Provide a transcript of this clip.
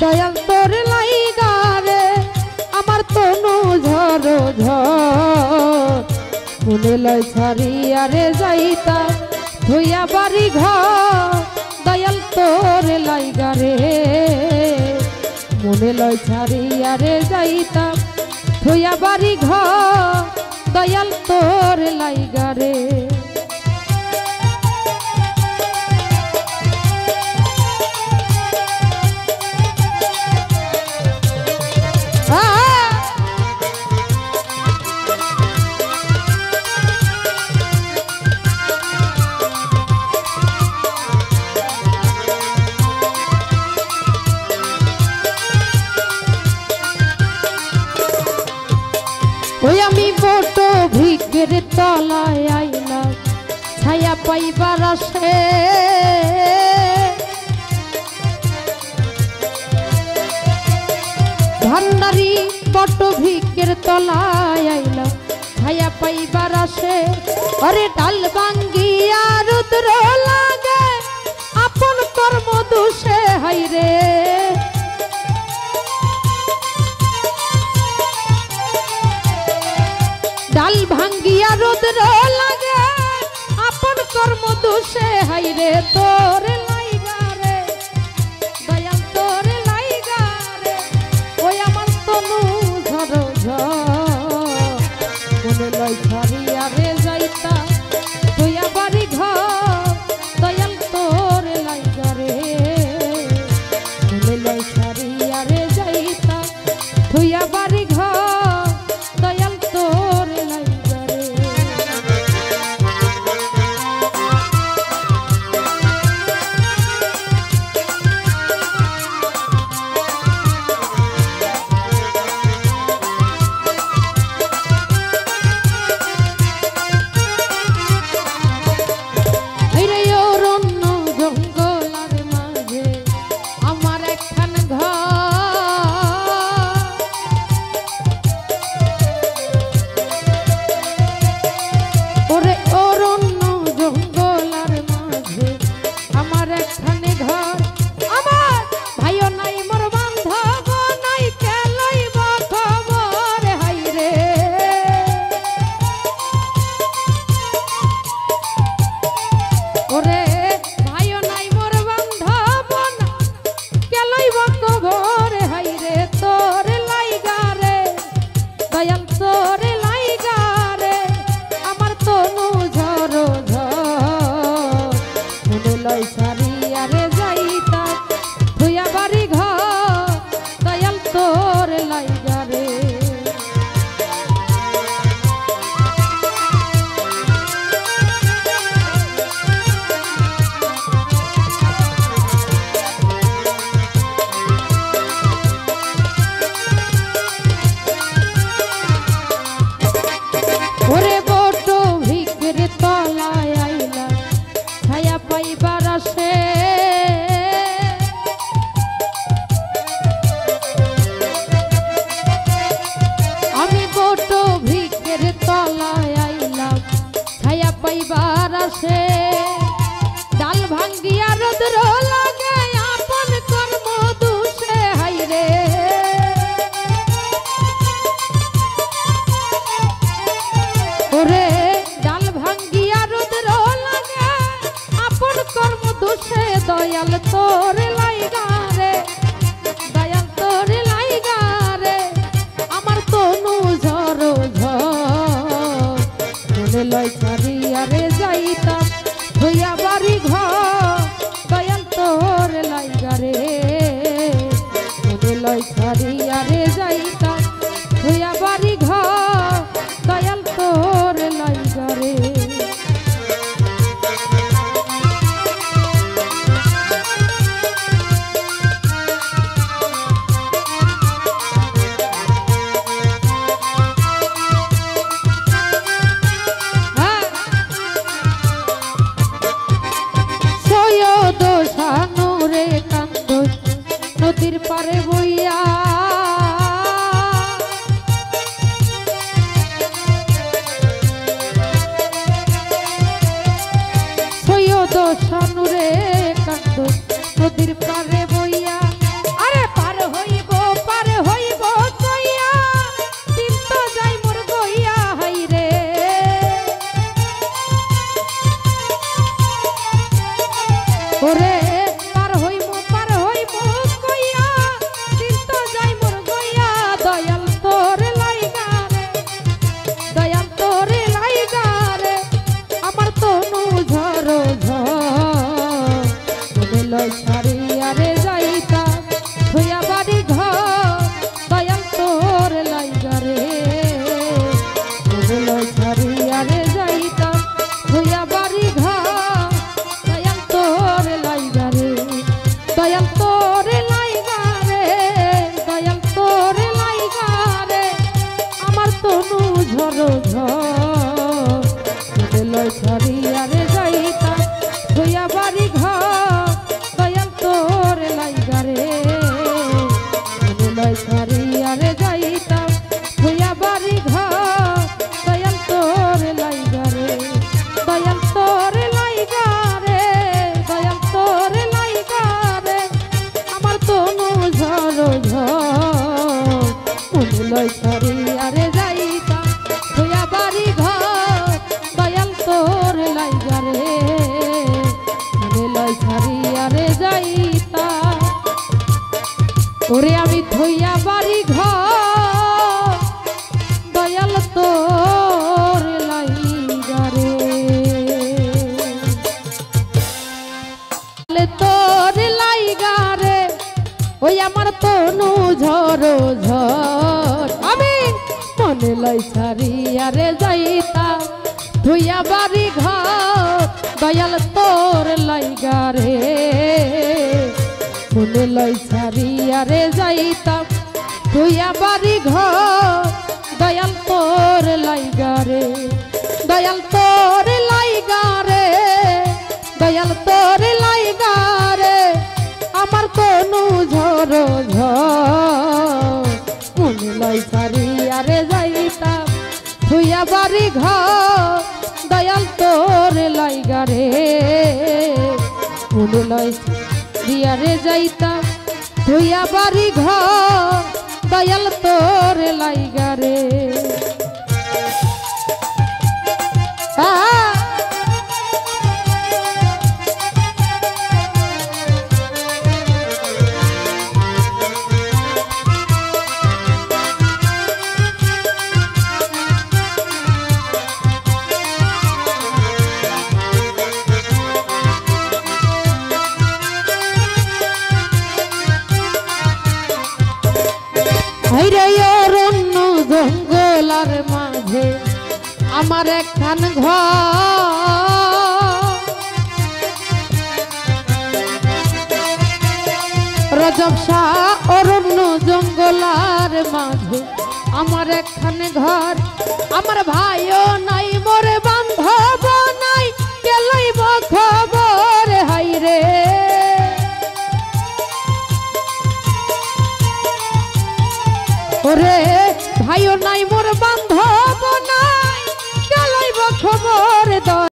দয়াল তোর লাইগা রে আমার তনু ঝর ঝর মনে লয় ছাড়িয়া রে যাইতাম ধুইয়া বাড়ি ঘর দয়াল তোর লাইগা রে মনে লয় ছাড়িয়া রে যাইতাম ধুইয়া বাড়ি ঘর দয়াল তোর লাইগা রে ওই আমি বট ভিকের তলায় আইলাম ছায়া পাইবার আসে ভান্ডারি বট ভিকের তলায় আইলাম ছায়া পাইবার আসে আরে ডাল ভাঙ্গিয়া রুদ্র লাগে আপন কর্ম দোষে হাইরে ডাল ভাঙ্গিয়া রোদ্র লাগে আপন কর্ম দোষে হাইরে তোর লাইগা রে দয়াল তোর লাইগা রে ওই আমার তনু ঝর ঝর মনে লয় ছাড়িয়া রে যাইতা তুইয়া বাড়ি ঘর দয়াল তোর লাইগা রে মনে লয় ছাড়িয়া রে যাইতা তুইয়া বাড়ি ঘর দয়াল তোর লাইগা রে ডাল ভাঙ্গিয়া রোদ্র লাগে আপন কর্ম দোষে হাইরে ওরে ডাল ভাঙ্গিয়া রোদ্র লাগে আপন কর্ম দোষে দয়াল তোর লাইগা রে দয়াল তোর লাইগা রে আমার তনু ঝর ঝর মনে লয় ছাড়িয়া রে যাইতাম ধুইয়া বাড়ি ঘর দয়াল তোর লাইগা রে মনে লয় ছাড়িয়া রে যাইতাম ধুইয়া বাড়ি ঘর দয়াল তোর লাইগা রে হ্যাঁ ওরে পার হইমু কইয়া দিন তো যাই মোর গইয়া দয়াল তোর লাইগা রে দয়াল তোর লাইগা রে আমার তনু ঝরো ঝর মনে লয় ছাড়িয়া রে যাইতা থইয়া বাড়ি ঘর দয়াল তোর লাইগা রে মনে লয় ছাড়িয়া রে যাইতা থইয়া বাড়ি ঘর দয়াল তোর লাইগা রে দয়াল তোর লাইগা রে দয়াল তোর লাইগা রে আমার তনু ঝরো ঝর মনে লয় ছাড়িয়া রে যাইতা থইয়া বাড়ি ঘর দয়াল তোর লাইগা রে মনে লয় ছাড়িয়া রে যাইতা থইয়া বাড়ি ঘর দয়াল তোর লাইগা রে দয়াল তোর লাইগা রে দয়াল তোর লাইগা রে আমার তনু ঝরো ঝর মনে লয় ছাড়িয়া রে যাইতা থইয়া বাড়ি ঘর দয়াল তোর লাইগা রে মনে লয় ছাড়িয়া রে যাইতা ওরে আমি থইয়া বাড়ি ঘর দয়াল তোর লাইগা রে তোর লাইগা রে ওই আমার তনু ঝরো ঝর আমি মনে লয় ছাড়িয়া রে যাইতা থইয়া বাড়ি ঘর দয়াল তোর লাইগা রে মনে লয় ছাড়িয়া রে যাইতা থইয়া বাড়ি ঘর দয়াল তোর লাইগা রে দয়াল তোর লাইগা রে দয়াল তোর লাইগা রে আমার তনু ঝরো ঝর মনে লয় ছাড়িয়া রে যাইতা থইয়া বাড়ি ঘর দয়াল তোর লাইগা রে মনে লয় দিয়া রে যাইতা থইয়া বাড়ি ঘর দয়াল তোর লাইগা রে অরণ্য জঙ্গলার মাঝে আমার একখান ঘর রজব শাহ অরণ্য জঙ্গলার মাঝে আমার একখান ঘর আমার ভাইও নাই মোর বান্ধব নাই কে লইব খবর হাই রে ওরে ভাইও নাই মোর বান্ধব